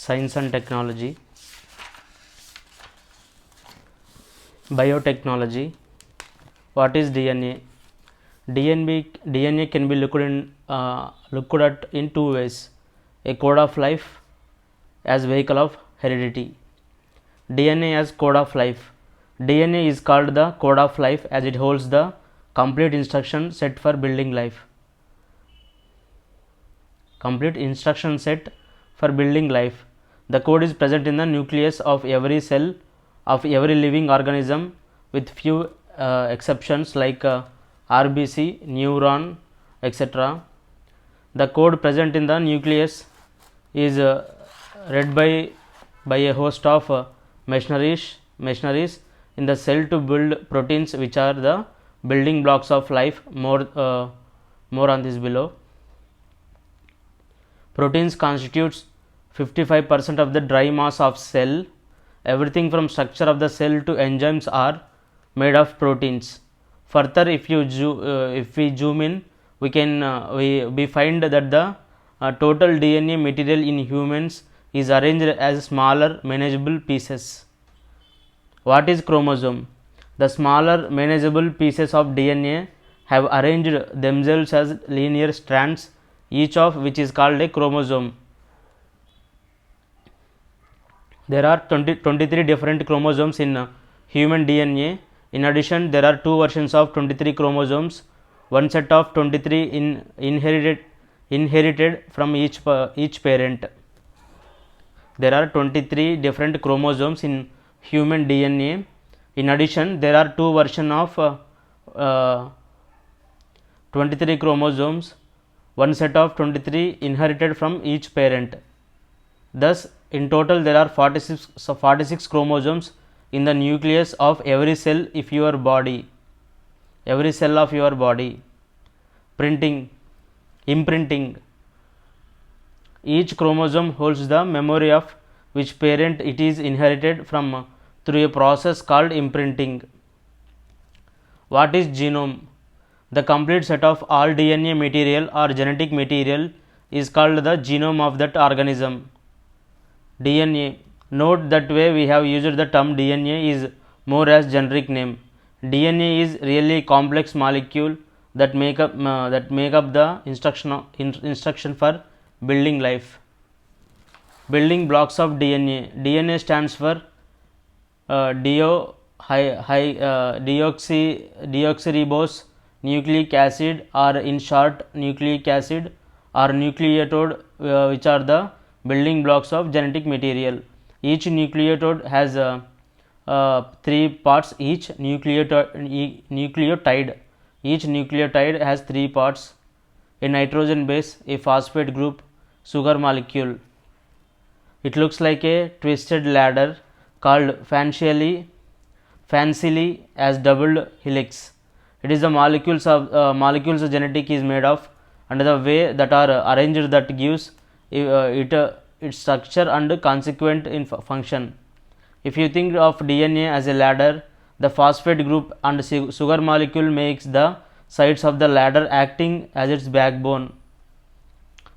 science and technology, biotechnology. What is DNA? DNA can be looked at in two ways: a code of life as vehicle of heredity. DNA as code of life. DNA is called the code of life as it holds the complete instruction set for building life. Complete instruction set for building life. The code is present in the nucleus of every cell of every living organism, with few exceptions like RBC, neuron, etc. The code present in the nucleus is read by a host of machineries in the cell to build proteins, which are the building blocks of life. More on this below. Proteins constitutes 55% of the dry mass of cell. Everything from structure of the cell to enzymes are made of proteins. Further, if we zoom in, we find that the total DNA material in humans is arranged as smaller manageable pieces. What is chromosome? The smaller manageable pieces of DNA have arranged themselves as linear strands, each of which is called a chromosome. There are 23 different chromosomes in human DNA. In addition, there are two versions of 23 chromosomes. One set of 23 inherited from each parent. There are 23 different chromosomes in human DNA. In addition, there are two versions of 23 chromosomes. One set of 23 inherited from each parent. Thus, in total there are 46 chromosomes in the nucleus of every cell of your body. Every cell of your body. Imprinting. Each chromosome holds the memory of which parent it is inherited from through a process called imprinting. What is genome? The complete set of all DNA material or genetic material is called the genome of that organism. DNA. Note that way we have used the term DNA is more as generic name. DNA is really complex molecule that make up the instruction for building life. Building blocks of DNA. DNA stands for deoxyribose nucleic acid, or in short nucleic acid, or nucleotide, which are the building blocks of genetic material. Each nucleotide has three parts. Each nucleotide has three parts: a nitrogen base, a phosphate group, sugar molecule. It looks like a twisted ladder called fancily as doubled helix. It is the molecules genetic is made of, and the way that are arranged that gives its structure and consequent in function. If you think of DNA as a ladder, the phosphate group and sugar molecule makes the sides of the ladder acting as its backbone.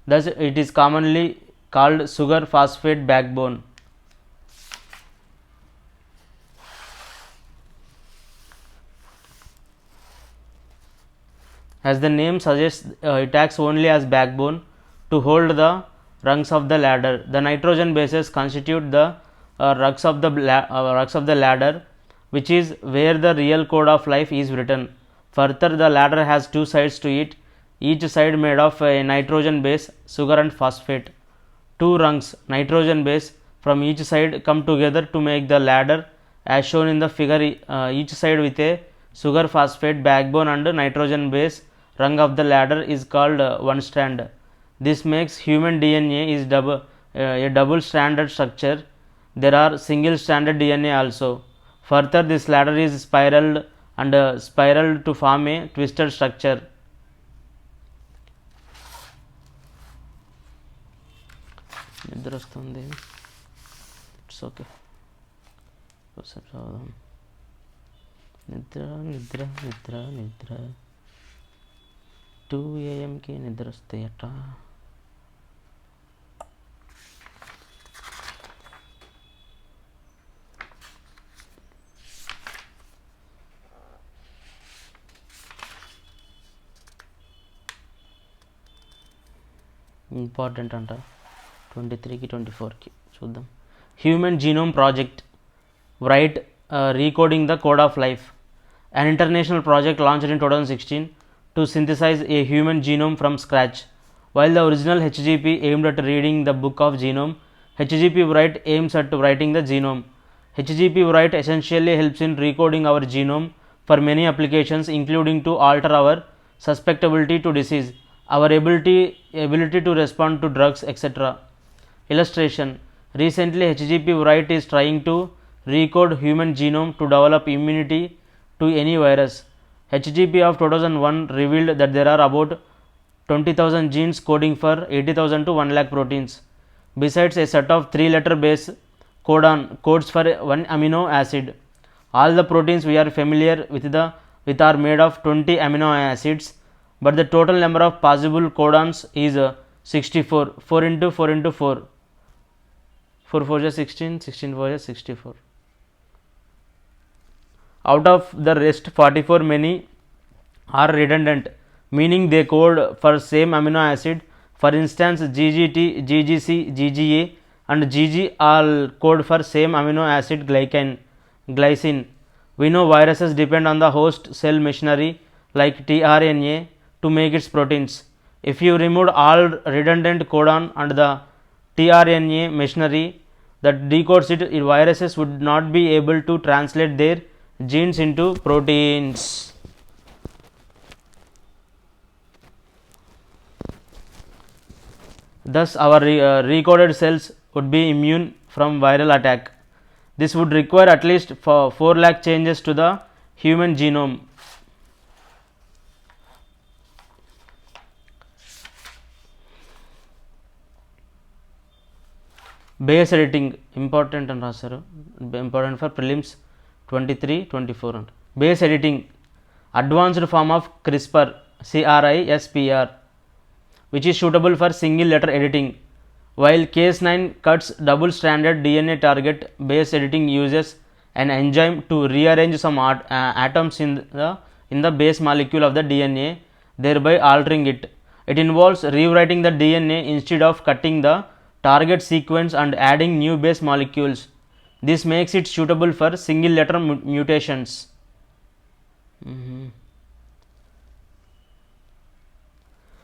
Thus, it is commonly called sugar phosphate backbone. As the name suggests, it acts only as backbone to hold the rungs of the ladder. The nitrogen bases constitute the rungs of the ladder, which is where the real code of life is written. Further, the ladder has two sides to it, each side made of a nitrogen base, sugar and phosphate. Two rungs, nitrogen base, from each side come together to make the ladder, as shown in the figure. Each side with a sugar phosphate backbone and nitrogen base rung of the ladder is called one strand. This makes human DNA is a double stranded structure. There are single stranded DNA also. Further, this ladder is spiraled to form a twisted structure. It's okay. నిద్ర 2 AM కి నిద్ర వస్తాయట. Important అంట 23కి 24కి చూద్దాం. Human genome project write recoding the code of life, an international project launched in 2016 to synthesize a human genome from scratch. While the original HGP aimed at reading the book of genome, HGP write aims at writing the genome. HGP write essentially helps in recoding our genome for many applications, including to alter our susceptibility to disease, our ability to respond to drugs, etc. Illustration: recently HGP write is trying to recode human genome to develop immunity to any virus. HGP of 2001 revealed that there are about 20,000 genes coding for 80,000 to 1 lakh proteins. Besides a set of 3-letter base codon codes for one amino acid. All the proteins we are familiar with are made of 20 amino acids, but the total number of possible codons is 64. 4 into 4 into 4. 4 4 is 16, 16 4 is 64. Out of the rest 44, many are redundant, meaning they code for same amino acid. For instance, GGT, GGC, GGA and GG all code for same amino acid glycine. We know viruses depend on the host cell machinery like tRNA to make its proteins. If you removed all redundant codon and the tRNA machinery that decodes it, viruses would not be able to translate their genes into proteins. Thus, our recoded cells would be immune from viral attack. This would require at least 4 lakh changes to the human genome. Base editing important and rasaru, important for prelims 23 24 and base editing, advanced form of CRISPR, CRISPR, which is suitable for single letter editing. While Cas9 cuts double stranded DNA target, base editing uses an enzyme to rearrange some atoms in the base molecule of the DNA, thereby altering it. It involves rewriting the DNA instead of cutting the target sequence and adding new base molecules. This makes it suitable for single letter mutations.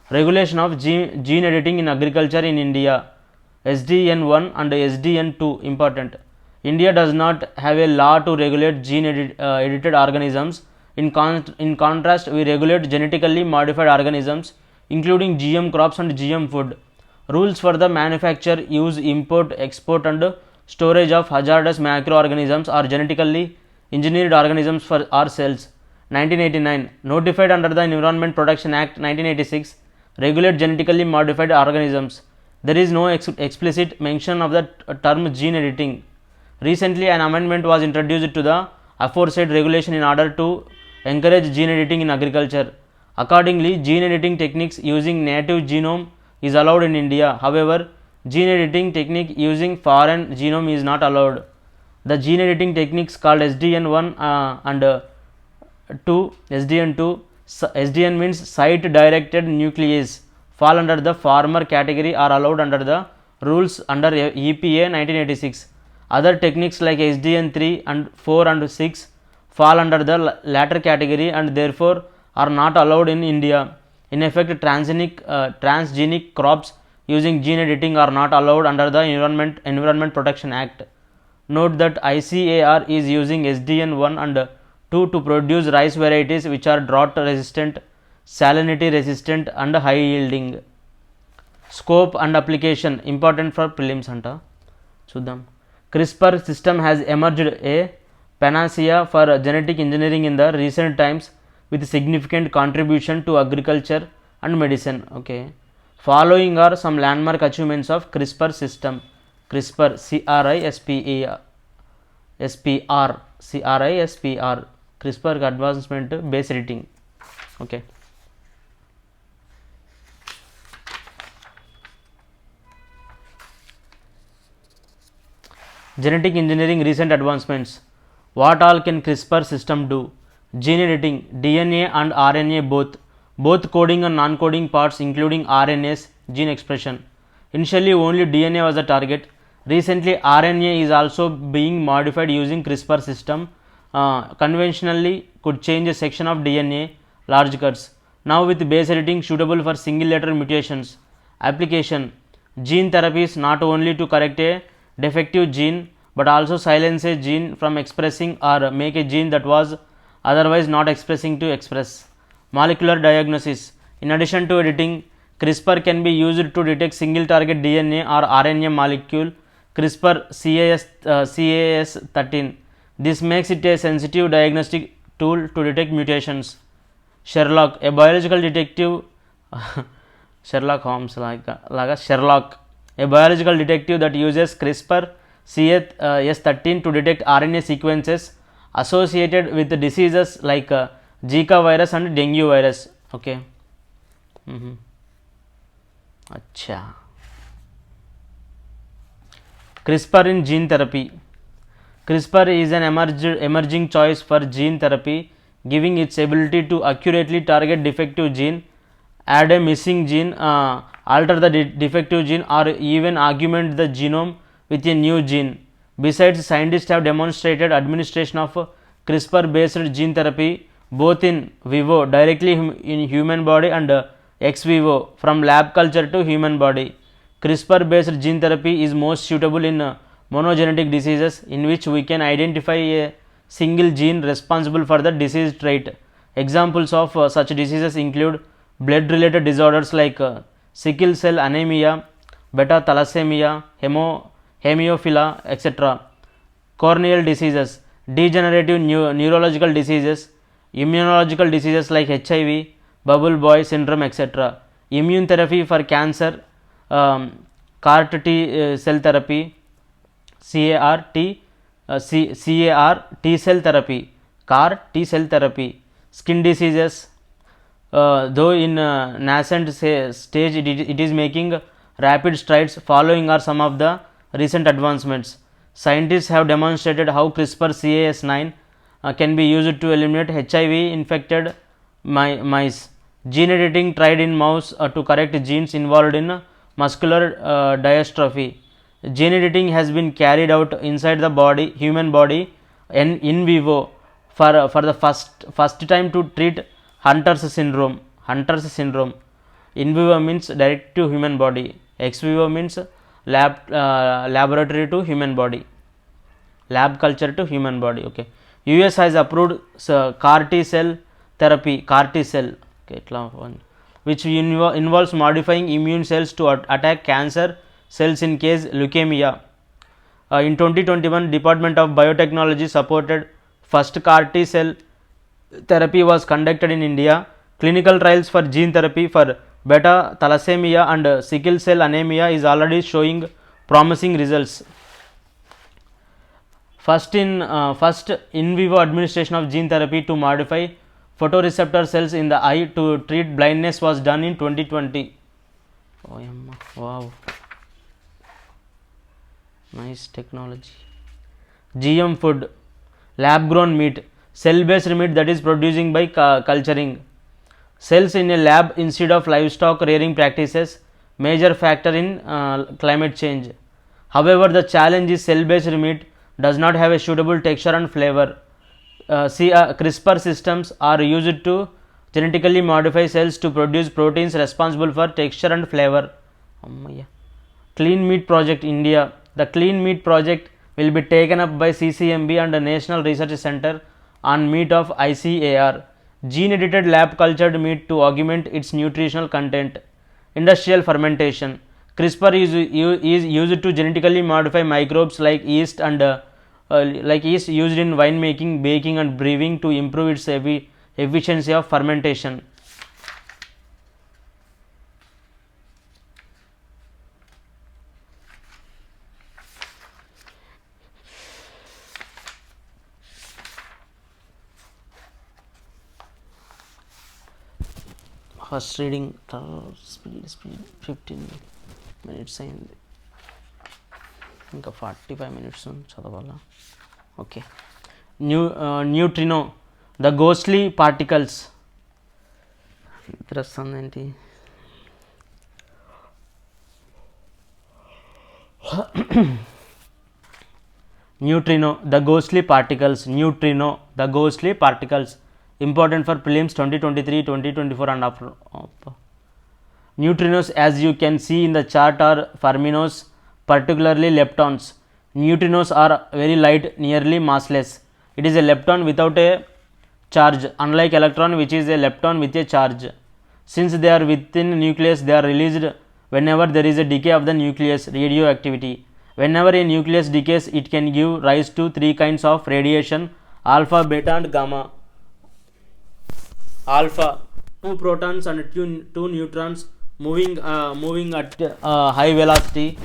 Regulation of gene editing in agriculture in India, SDN1 and SDN2 important. India does not have a law to regulate gene edited organisms. In contrast, we regulate genetically modified organisms including GM crops and GM food. Rules for the manufacture, use, import, export and storage of hazardous microorganisms or genetically engineered organisms for our cells. 1989 notified under the Environment Protection Act 1986 regulate genetically modified organisms. There is no explicit mention of the term gene editing. Recently an amendment was introduced to the aforesaid regulation in order to encourage gene editing in agriculture. Accordingly, gene editing techniques using native genome is allowed in India. However, gene editing technique using foreign genome is not allowed. The gene editing techniques called SDN1 and 2, SDN2, SDN means site directed nuclease, fall under the former category, are allowed under the rules under EPA 1986. Other techniques like SDN3 and 4 and 6 fall under the latter category and therefore are not allowed in India. In effect, transgenic crops using gene editing are not allowed under the Environment Protection Act. Note that ICAR is using SDN1 and 2 to produce rice varieties which are drought resistant, salinity resistant and high yielding. Scope and application important for prelims anta chuddam. CRISPR system has emerged a panacea for genetic engineering in the recent times with significant contribution to agriculture and medicine. Okay, following are some landmark achievements of CRISPR system. CRISPR, CRISPR, CRISPR advancement base editing. Okay, genetic engineering recent advancements. What all can CRISPR system do? Gene editing, DNA and RNA both coding and non-coding parts including RNAs, gene expression. Initially, only DNA was the target. Recently, RNA is also being modified using CRISPR system. Conventionally, could change a section of DNA, large cuts. Now, with base editing suitable for single letter mutations. Application: gene therapies not only to correct a defective gene but also silence a gene from expressing or make a gene that was otherwise not expressing to express. Molecular diagnosis: in addition to editing, CRISPR can be used to detect single target DNA or RNA molecule. CRISPR CAS 13. This makes it a sensitive diagnostic tool to detect mutations. Sherlock, a biological detective Sherlock Holmes laga Sherlock, a biological detective that uses CRISPR Cas13 to detect RNA sequences associated with diseases like Zika virus and dengue virus. Okay. Acha. CRISPR in gene therapy. CRISPR is an emerging choice for gene therapy, giving its ability to accurately target defective gene, add a missing gene, alter the defective gene, or even augment the genome with a new gene. Besides, scientists have demonstrated administration of CRISPR based gene therapy both in vivo, directly in human body, and ex vivo, from lab culture to human body. CRISPR based gene therapy is most suitable in monogenetic diseases in which we can identify a single gene responsible for the disease trait. Examples of such diseases include blood related disorders like sickle cell anemia, beta thalassemia, hemophilia, etc. Corneal diseases, degenerative neurological diseases, immunological diseases like HIV, bubble boy syndrome, etc. Immune therapy for cancer, CAR T cell therapy, CAR T cell therapy, CAR T cell therapy. Skin diseases, though in nascent stage, it is making rapid strides. Following are some of the recent advancements. Scientists have demonstrated how CRISPR Cas9 can be used to eliminate HIV infected mice. Gene editing tried in mouse to correct genes involved in muscular dystrophy. Gene editing has been carried out inside the human body in vivo for the first time to treat Hunter's syndrome. In vivo means direct to human body. Ex vivo means laboratory to human body, lab culture to human body. Okay. US has approved CAR T cell therapy, okay, which involves modifying immune cells to attack cancer cells in case leukemia. In 2021, Department of Biotechnology supported first CAR T cell therapy was conducted in India. Clinical trials for gene therapy for beta thalassemia and sickle cell anemia is already showing promising results. First in vivo administration of gene therapy to modify photoreceptor cells in the eye to treat blindness was done in 2020. Oh, wow, nice technology. GM food, lab grown meat, cell based meat that is producing by culturing cells in a lab instead of livestock rearing practices, major factor in climate change. However, the challenge is cell based meat does not have a suitable texture and flavor. CRISPR systems are used to genetically modify cells to produce proteins responsible for texture and flavor. Clean Meat Project India. The Clean Meat Project will be taken up by CCMB and the National Research Center on Meat of ICAR. Gene edited lab cultured meat to augment its nutritional content. Industrial fermentation. CRISPR is used to genetically modify microbes like yeast used in winemaking, baking and brewing to improve its efficiency of fermentation. First reading speed 15 minutes అయింది, ఇంకా 45 minutes చదవాలా. Okay. Neutrino, the ghostly particles. నిద్ర వస్తుంది ఏంటి? Neutrino, the ghostly particles. Neutrino, the ghostly particles. Important for prelims 2023, 2024 and after. Neutrinos, as you can see in the chart, are fermions, particularly leptons. Neutrinos are very light, nearly massless. It is a lepton without a charge, unlike electron which is a lepton with a charge. Since they are within nucleus, they are released whenever there is a decay of the nucleus, radioactivity. Whenever a nucleus decays, it can give rise to three kinds of radiation: alpha, beta and gamma. Alpha, 2 protons and 2 neutrons moving at high velocity,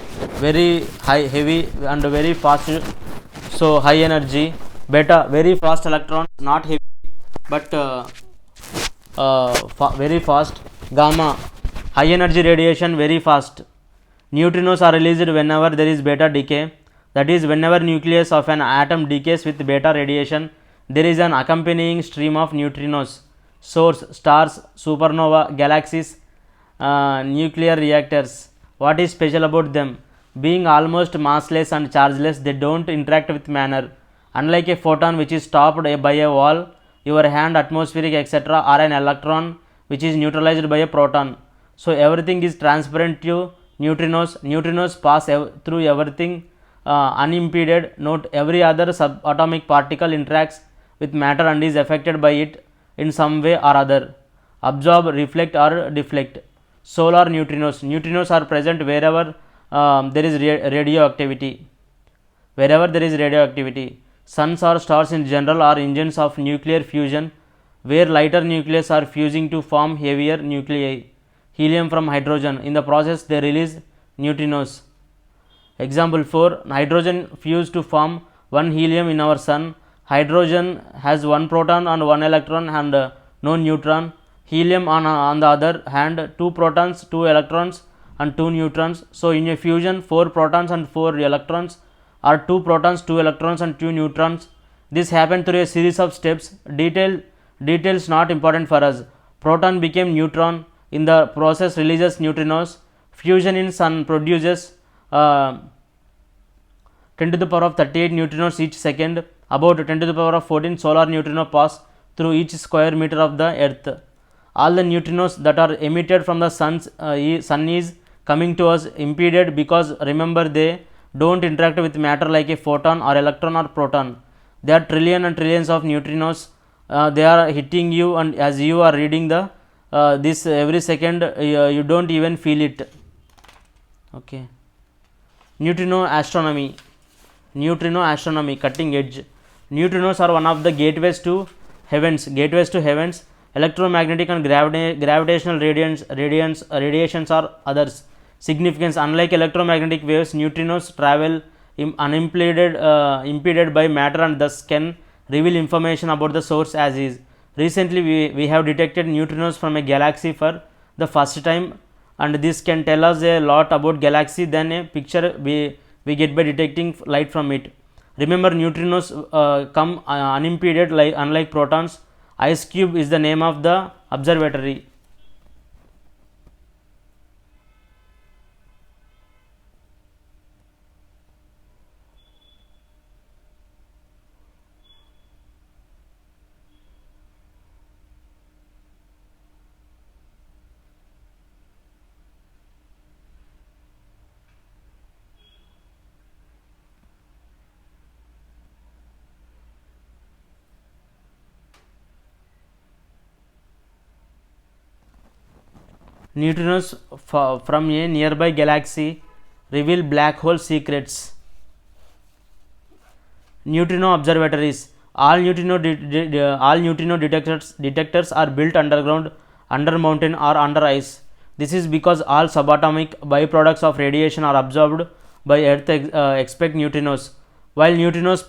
very high, heavy and very fast, so high energy. Beta, very fast electrons, not heavy but very fast. Gamma, high energy radiation, very fast. Neutrinos are released whenever there is beta decay, that is, whenever nucleus of an atom decays with beta radiation, there is an accompanying stream of neutrinos. Source: stars, supernova, galaxies, nuclear reactors. What is special about them? Being almost massless and chargeless, they don't interact with matter. Unlike a photon which is stopped by a wall, your hand, atmospheric, etc., or an electron which is neutralized by a proton. So everything is transparent to neutrinos. Neutrinos pass through everything unimpeded. Note, every other subatomic particle interacts with matter and is affected by it in some way or other. Absorb, reflect or deflect. Solar neutrinos. Neutrinos are present wherever there is radioactivity. Wherever there is radioactivity. Suns or stars in general are engines of nuclear fusion, where lighter nucleus are fusing to form heavier nuclei. Helium from hydrogen. In the process, they release neutrinos. Example 4. Hydrogen fused to form one helium in our sun. Hydrogen has one proton and one electron and no neutron. Helium on the other hand, 2 protons, 2 electrons and 2 neutrons. So in a fusion, 4 protons and 4 electrons, or 2 protons, 2 electrons and 2 neutrons. This happened through a series of steps. Details not important for us. Proton became neutron. In the process, releases neutrinos. Fusion in sun produces 10 to the power of 38 neutrinos each second. About 10 to the power of 14 solar neutrino pass through each square meter of the earth. All the neutrinos that are emitted from the sun is coming to us impeded, because remember, they don't interact with matter like a photon or electron or proton. There are trillions and trillions of neutrinos. They are hitting you, and as you are reading the this every second, you don't even feel it. Okay. Neutrino astronomy, cutting edge. Neutrinos are one of the gateways to heavens. Electromagnetic and gravitational radiations are others. Significance: unlike electromagnetic waves, neutrinos travel unimpeded by matter and thus can reveal information about the source as is. Recently, we have detected neutrinos from a galaxy for the first time, and this can tell us a lot about galaxy than a picture we get by detecting light from it. Remember, neutrinos come unimpeded, unlike protons. Ice cube is the name of the observatory. Neutrinos from a nearby galaxy reveal black hole secrets. Neutrino observatories. All neutrino detectors are built underground, under mountain or under ice. This is because all subatomic byproducts of radiation are absorbed by Earth except neutrinos. While neutrinos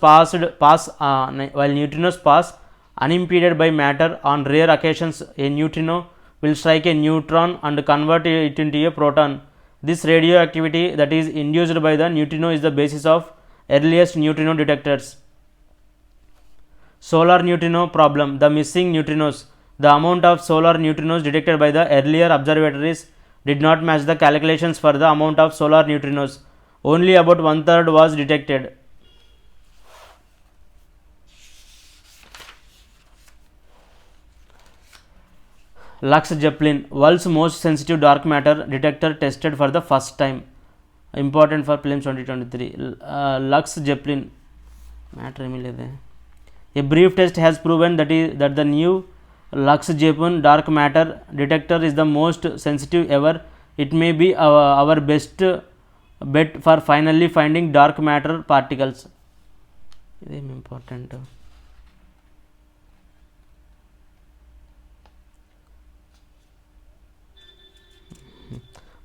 pass unimpeded by matter, on rare occasions a neutrino will strike a neutron and convert it into a proton. This radioactivity that is induced by the neutrino is the basis of earliest neutrino detectors. Solar neutrino problem. The missing neutrinos. The amount of solar neutrinos detected by the earlier observatories did not match the calculations for the amount of solar neutrinos. only about one third was detected. Lux Zeppelin, world's most sensitive dark matter detector tested for the first time. Important for prelims 2023. Lux Zeppelin. Matter a brief test has proven that the new Lux Zeppelin dark matter detector is the most sensitive ever. It may be our best bet for finally finding dark matter particles. This is important.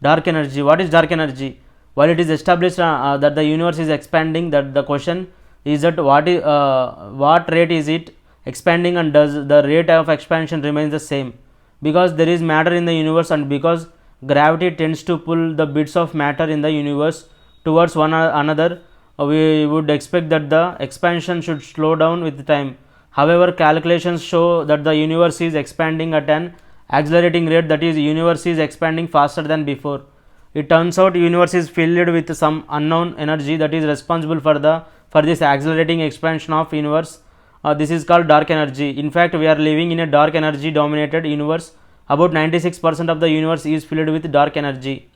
Dark energy. What is dark energy? While it is established that the universe is expanding, that the question is that what rate is it expanding, and does the rate of expansion remains the same? Because there is matter in the universe, and because gravity tends to pull the bits of matter in the universe towards one another, we would expect that the expansion should slow down with time. However, calculations show that the universe is expanding at an accelerating rate, that is, universe is expanding faster than before. It turns out universe is filled with some unknown energy that is responsible for this accelerating expansion of universe. This is called dark energy. In fact, we are living in a dark energy dominated universe. About 96% of the universe is filled with dark energy.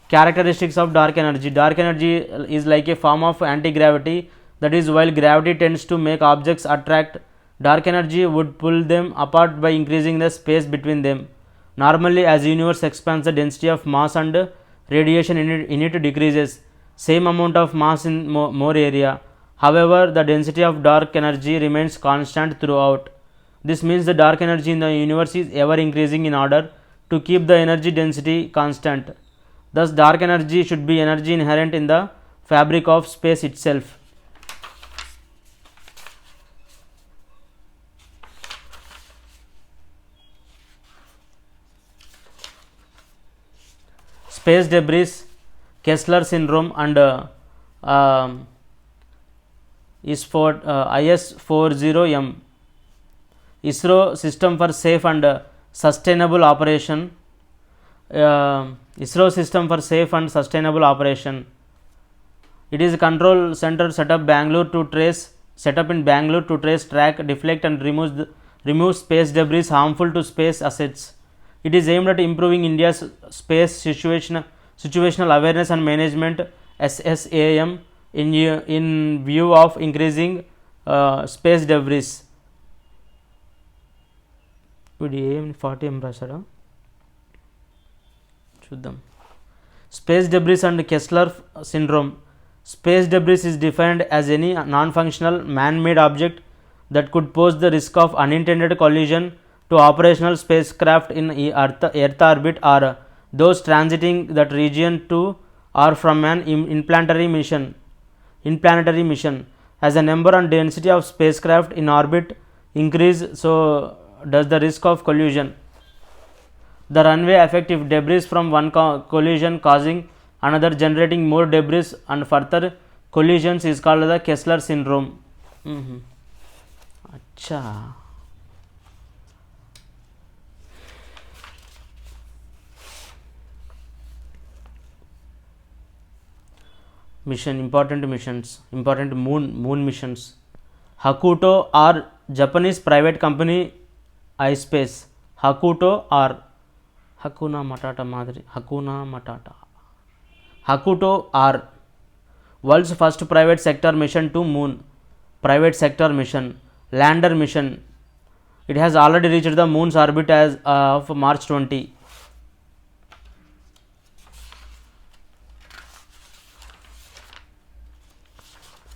Characteristics of dark energy. Dark energy is like a form of anti-gravity, that is, while gravity tends to make objects attract, dark energy would pull them apart by increasing the space between them. Normally, as universe expands, the density of mass and radiation in it decreases. Same amount of mass in more area. However, the density of dark energy remains constant throughout. This means the dark energy in the universe is ever increasing in order to keep the energy density constant. Thus, dark energy should be energy inherent in the fabric of space itself. Space debris, Kessler syndrome, and IS-40M. ISRO system for safe and sustainable operation. ISRO system for safe and sustainable operation. It is a control center set up in Bangalore to trace, track, deflect, and remove space debris harmful to space assets. It is aimed at improving India's space situational awareness and management (SSAM) in view of increasing space debris. వీడు 40 రాశాడా చూద్దాం. Space debris and Kessler syndrome. Space debris is defined as any non-functional man-made object that could pose the risk of unintended collision to operational spacecraft in Earth orbit or those transiting that region to or from an interplanetary mission. As the number and density of spacecraft in orbit increase, so does the risk of collision. The runway affect if debris from one collision causing another, generating more debris and further collisions is called the Kessler syndrome. Acha. Important moon missions. Hakuto or Japanese private company iSpace. Hakuto or Hakuna Hakuto or world's first private sector mission to moon. Private sector mission. Lander mission. It has already reached the moon's orbit as of March 20.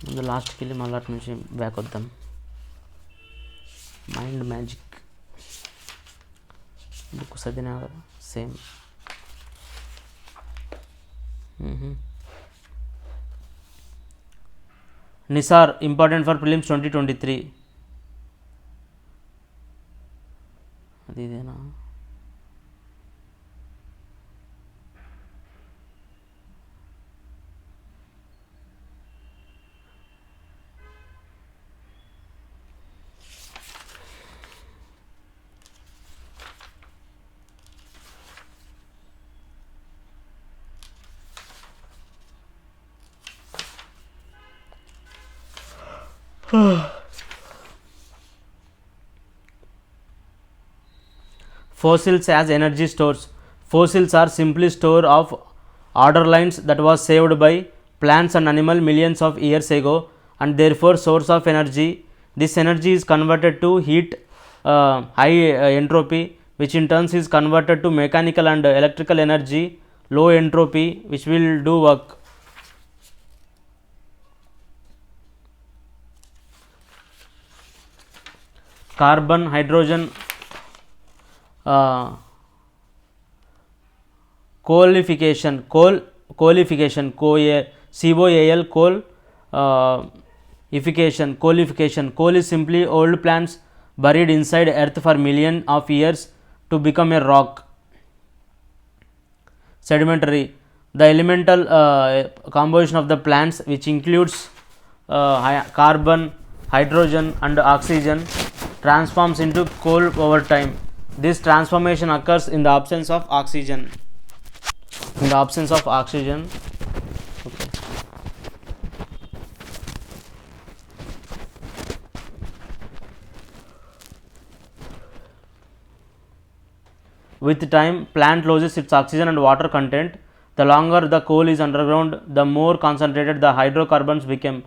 ముందు లాస్ట్కి వెళ్ళి మళ్ళీ అటు నుంచి back వద్దాం. Mind magic book చదివినా కదా same. Nisar important for prelims 2023. అది ఇదేనా? Fossils as energy stores. Fossils are simply store of order lines that was saved by plants and animal millions of years ago and therefore source of energy. This energy is converted to heat, high entropy, which in turn is converted to mechanical and electrical energy, low entropy, which will do work. Carbon, hydrogen, coalification, coalification, coal, coalification. Coal is simply old plants buried inside earth for millions of years to become a rock. Sedimentary, the elemental composition of the plants, which includes carbon, hydrogen and oxygen, transforms into coal over time. This transformation occurs in the absence of oxygen. In the absence of oxygen, okay. With time, plant loses its oxygen and water content. The longer the coal is underground, the more concentrated the hydrocarbons become,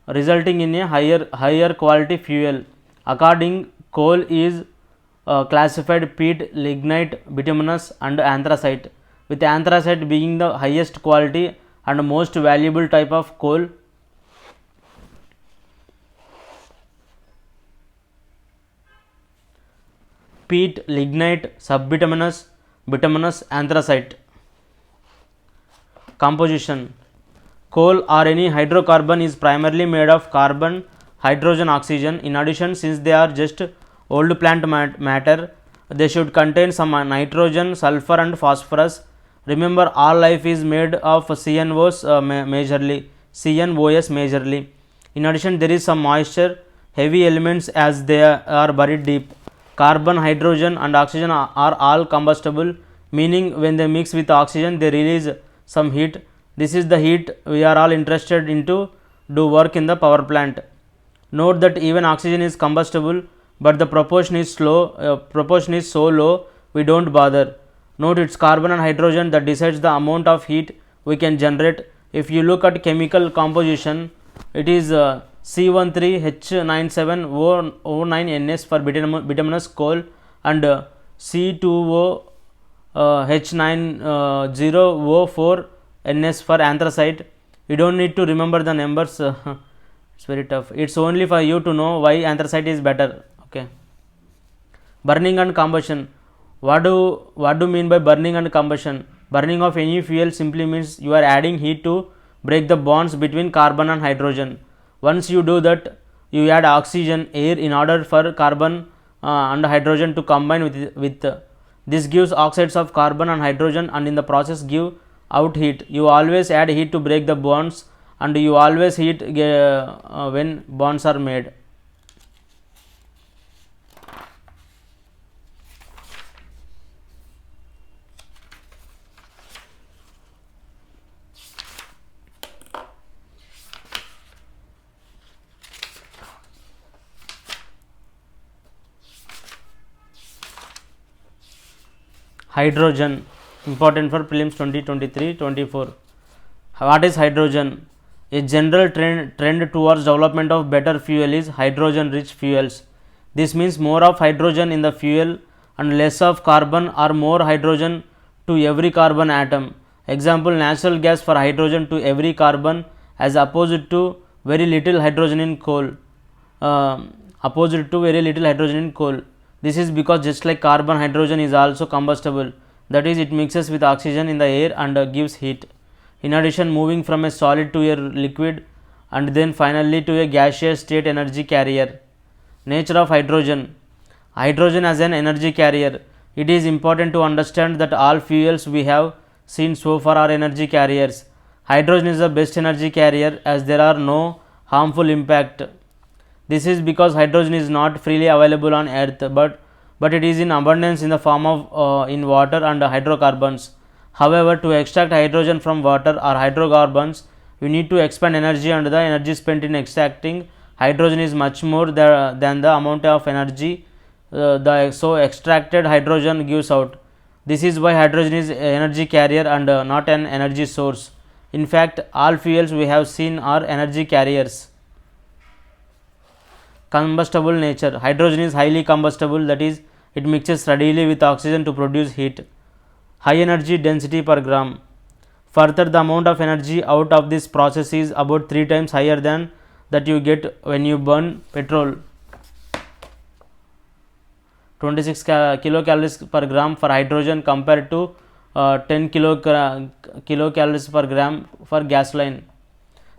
resulting in a higher quality fuel. According, coal is classified peat, lignite, bituminous and anthracite, with anthracite being the highest quality and most valuable type of coal. Peat, lignite, subbituminous, bituminous, anthracite. Composition. Coal or any hydrocarbon is primarily made of carbon, hydrogen, oxygen. In addition, since they are just old plant matter, they should contain some nitrogen, sulfur and phosphorus. Remember, all life is made of CNOs majorly. In addition, there is some moisture, heavy elements as they are buried deep. Carbon, hydrogen and oxygen are all combustible, meaning when they mix with oxygen they release some heat. This is the heat we are all interested in to do work in the power plant. Note that even oxygen is combustible, but the proportion is so low we don't bother. Note, it's carbon and hydrogen that decides the amount of heat we can generate. If you look at chemical composition, it is C13H97O9NS for bituminous coal and C20H90O4NS for anthracite. You don't need to remember the numbers. It's very tough. It's only for you to know why anthracite is better. Okay. Burning and combustion. What do mean by burning and combustion? Burning of any fuel simply means you are adding heat to break the bonds between carbon and hydrogen. Once you do that, you add oxygen, air, in order for carbon and hydrogen to combine with this gives oxides of carbon and hydrogen, and in the process give out heat. You always add heat to break the bonds, and you always heat when bonds are made. Hydrogen, important for prelims 2023-24. What is hydrogen? A general trend towards development of better fuel is hydrogen rich fuels. This means more of hydrogen in the fuel and less of carbon or more hydrogen to every carbon atom. Example, natural gas for hydrogen to every carbon as opposed to very little hydrogen in coal. This is because just like carbon, hydrogen is also combustible, that is, it mixes with oxygen in the air and gives heat. In addition, moving from a solid to a liquid and then finally to a gaseous state energy carrier. Nature of hydrogen. Hydrogen as an energy carrier. It is important to understand that all fuels we have seen so far are energy carriers. Hydrogen is the best energy carrier as there are no harmful impact. This is because hydrogen is not freely available on earth, but it is in abundance in the form of in water and hydrocarbons. However, to extract hydrogen from water or hydrocarbons, you need to expend energy, and the energy spent in extracting hydrogen is much more than the amount of energy so extracted hydrogen gives out. This is why hydrogen is energy carrier and not an energy source. In fact, all fuels we have seen are energy carriers. Combustible nature. Hydrogen is highly combustible, that is, it mixes readily with oxygen to produce heat. High energy density per gram. Further, the amount of energy out of this process is about 3 times higher than that you get when you burn petrol. 26 kilocalories per gram for hydrogen compared to 10 kilocalories per gram for gasoline.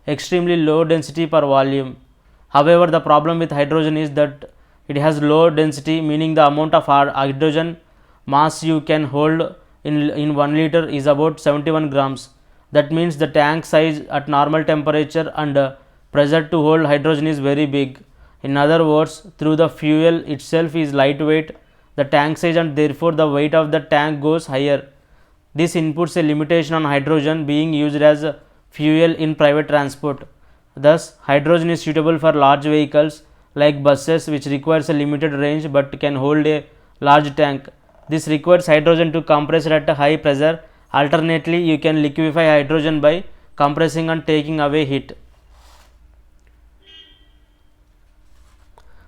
Extremely low density per volume. However, the problem with hydrogen is that it has low density, meaning the amount of hydrogen mass you can hold in 1 liter is about 71 grams. That means the tank size at normal temperature and pressure to hold hydrogen is very big. In other words, through the fuel itself is lightweight, the tank size and therefore the weight of the tank goes higher. This inputs a limitation on hydrogen being used as a fuel in private transport. Thus, hydrogen is suitable for large vehicles like buses, which requires a limited range but can hold a large tank. This requires hydrogen to compress at a high pressure. Alternately, you can liquefy hydrogen by compressing and taking away heat.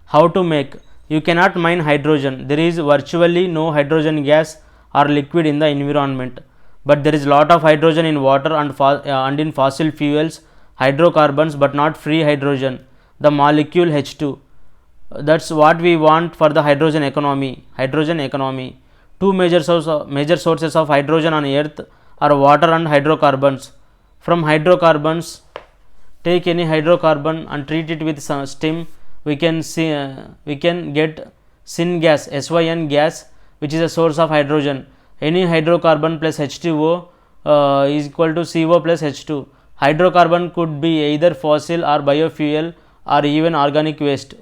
How to make? You cannot mine hydrogen. There is virtually no hydrogen gas or liquid in the environment, but there is lot of hydrogen in water and in fossil fuels, hydrocarbons, but not free hydrogen, the molecule H2. That's what we want for the hydrogen economy. Two major sources of hydrogen on earth are water and hydrocarbons. From hydrocarbons, take any hydrocarbon and treat it with some steam, we can get SYN gas, which is a source of hydrogen. Any hydrocarbon plus H2O is equal to CO plus H2. Hydrocarbon could be either fossil or biofuel or even organic waste.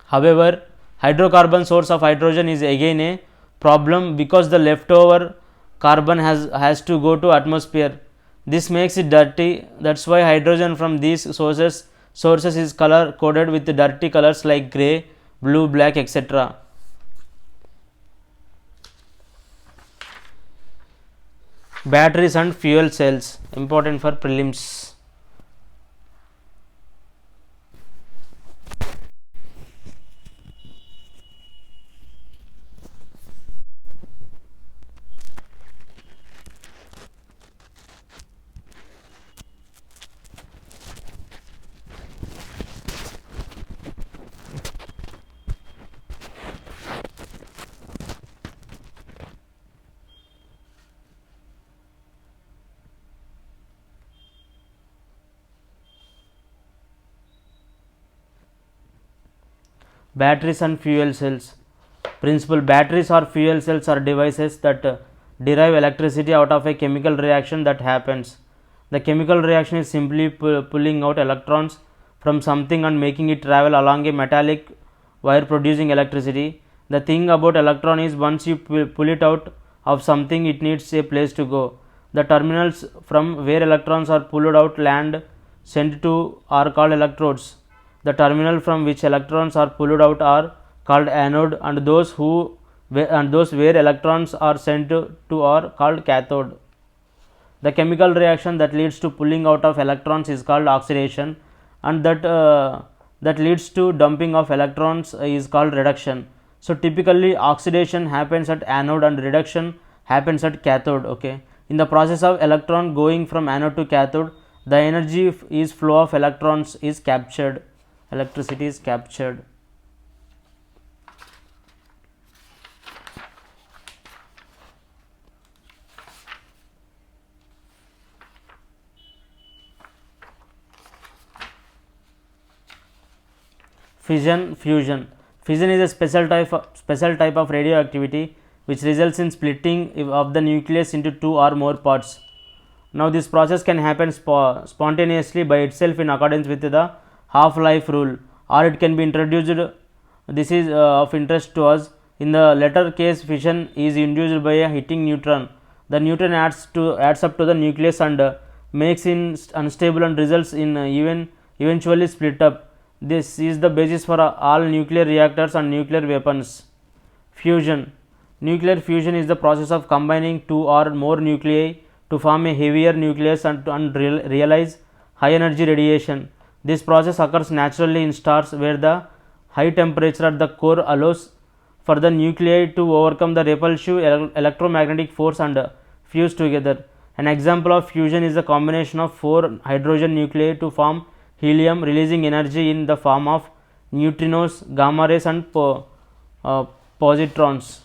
However, hydrocarbon source of hydrogen is again a problem because the leftover carbon has to go to atmosphere. This makes it dirty. That's why hydrogen from these sources is color coded with dirty colors like grey, blue, black, etc. Batteries and fuel cells, important for prelims. Batteries and fuel cells. Principle: batteries or fuel cells are devices that derive electricity out of a chemical reaction that happens. The chemical reaction is simply pulling out electrons from something and making it travel along a metallic wire producing electricity. The thing about electron is once you pull it out of something, it needs a place to go. The terminals from where electrons are pulled out land sent to are called electrodes. The terminal from which electrons are pulled out are called anode, and those where electrons are sent to are called cathode. The chemical reaction that leads to pulling out of electrons is called oxidation, and that leads to dumping of electrons is called reduction. So typically oxidation happens at anode and reduction happens at cathode. Okay, in the process of electron going from anode to cathode, the energy is flow of electrons is captured. Electricity is captured. Fission, fusion. Fission is a special type of radioactivity which results in splitting of the nucleus into two or more parts. Now this process can happen spontaneously by itself in accordance with the half-life rule, or it can be introduced. This is of interest to us. In the latter case, fission is induced by a hitting neutron. The neutron adds up to the nucleus and makes it unstable and results in even eventually split up. This is the basis for all nuclear reactors and nuclear weapons. Fusion. Nuclear fusion is the process of combining two or more nuclei to form a heavier nucleus and realize high energy radiation. This process occurs naturally in stars where the high temperature at the core allows for the nuclei to overcome the repulsive electromagnetic force and fuse together. An example of fusion is the combination of four hydrogen nuclei to form helium, releasing energy in the form of neutrinos, gamma rays and positrons.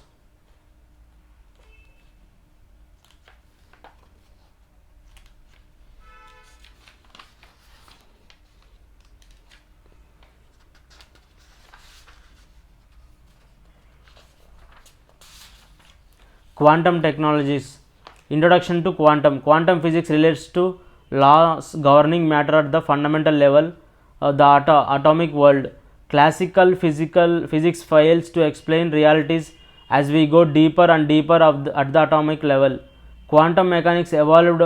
Quantum technologies. Introduction to quantum. Quantum physics relates to laws governing matter at the fundamental level of the atomic world. Classical physics fails to explain realities as we go deeper and deeper at the atomic level. Quantum mechanics evolved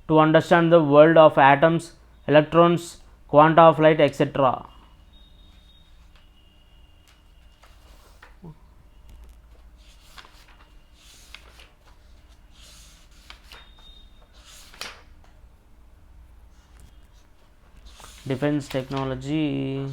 to understand the world of atoms, electrons, quanta of light, etc. Defense technology.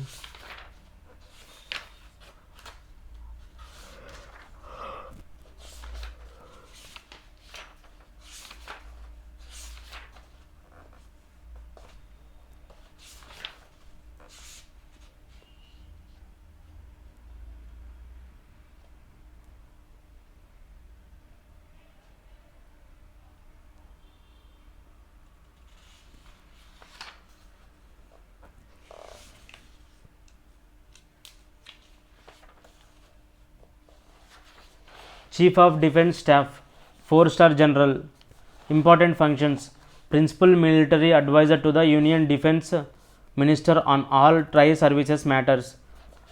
Chief of Defence Staff, 4-star General. Important functions: Principal Military Advisor to the Union Defence Minister on all tri-services matters.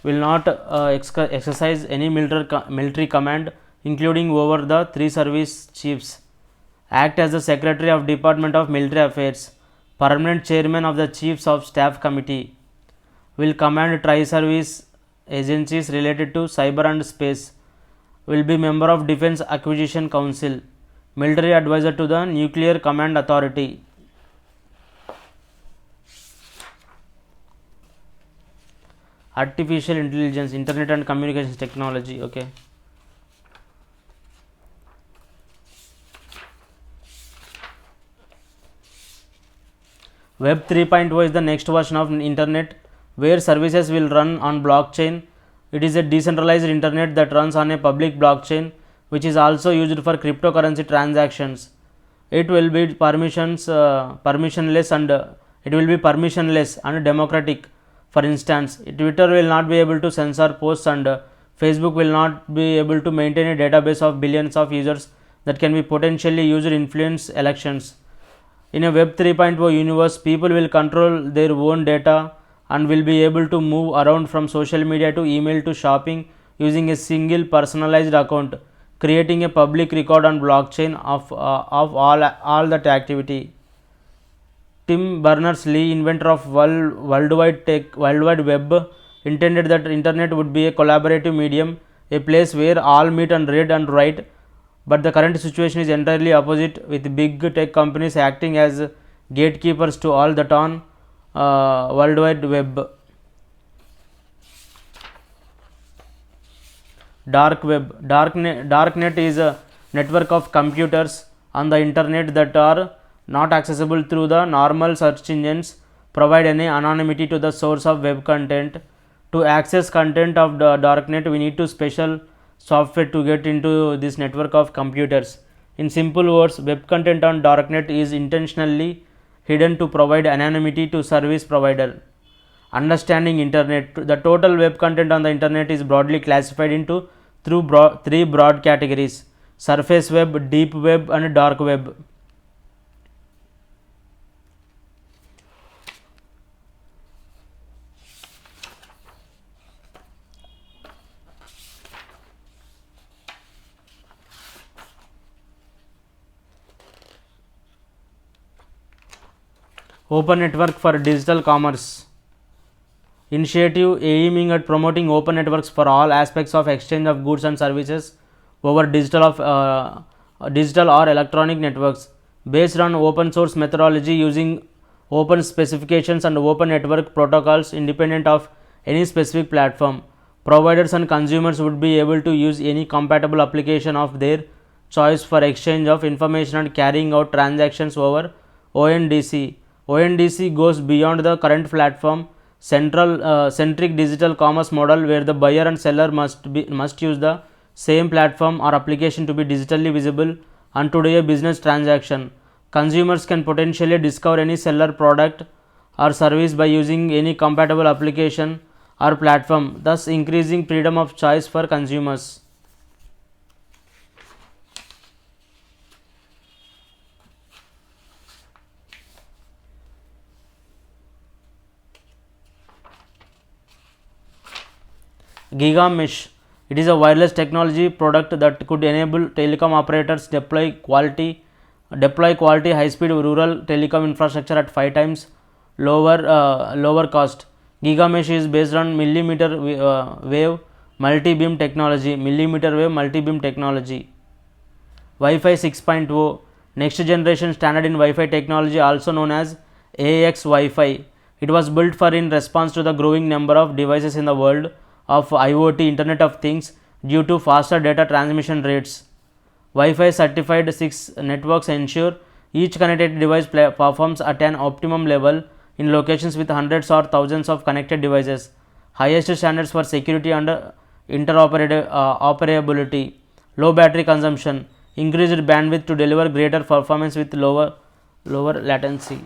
Will not exercise any military command, including over the 3 service chiefs. Act as the Secretary of Department of Military Affairs. Permanent Chairman of the Chiefs of Staff Committee. Will command tri-service agencies related to cyber and space. Will be member of Defence Acquisition Council. Military advisor to the Nuclear Command Authority. Artificial intelligence, internet and communications technology. Okay. Web 3.0 is the next version of internet where services will run on blockchain. It is a decentralized internet that runs on a public blockchain which is also used for cryptocurrency transactions. It will be permissionless and democratic. For instance, Twitter will not be able to censor posts and Facebook will not be able to maintain a database of billions of users that can be potentially used to influence elections. In a Web 3.0 universe, people will control their own data and will be able to move around from social media to email to shopping using a single personalized account, creating a public record on blockchain of all that activity. Tim Berners-Lee, inventor of World Wide Web, intended that internet would be a collaborative medium, a place where all meet and read and write. But the current situation is entirely opposite, with big tech companies acting as gatekeepers to all that on World Wide Web. Dark Web. Darknet is a network of computers on the internet that are not accessible through the normal search engines, provide any anonymity to the source of web content. To access content of the darknet, we need to special software to get into this network of computers. In simple words, web content on darknet is intentionally hidden to provide anonymity to service provider. Understanding internet. The total web content on the internet is broadly classified into three broad categories: surface web, deep web and dark web. Open network for digital commerce. initiative aiming at promoting open networks for all aspects of exchange of goods and services over digital or electronic networks based on open source methodology using open specifications and open network protocols independent of any specific platform. Providers and consumers would be able to use any compatible application of their choice for exchange of information and carrying out transactions over ONDC. ONDC goes beyond the current platform centric digital commerce model where the buyer and seller must use the same platform or application to be digitally visible and to do a business transaction. Consumers can potentially discover any seller product or service by using any compatible application or platform, thus increasing freedom of choice for consumers. GigaMesh. It is a wireless technology product that could enable telecom operators deploy quality high speed rural telecom infrastructure at 5 times lower cost. GigaMesh is based on millimeter wave multi-beam technology. Wi-Fi 6.0, next generation standard in Wi-Fi technology, also known as AX Wi-Fi. It was built for in response to the growing number of devices in the world of IoT, Internet of Things, due to faster data transmission rates. Wi-Fi certified 6 networks ensure each connected device performs at an optimum level in locations with hundreds or thousands of connected devices. Highest standards for security and operability. Low battery consumption. Increased bandwidth to deliver greater performance with lower latency.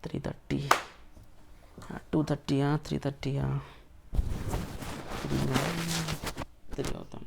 330 230 330 3 అవుతాం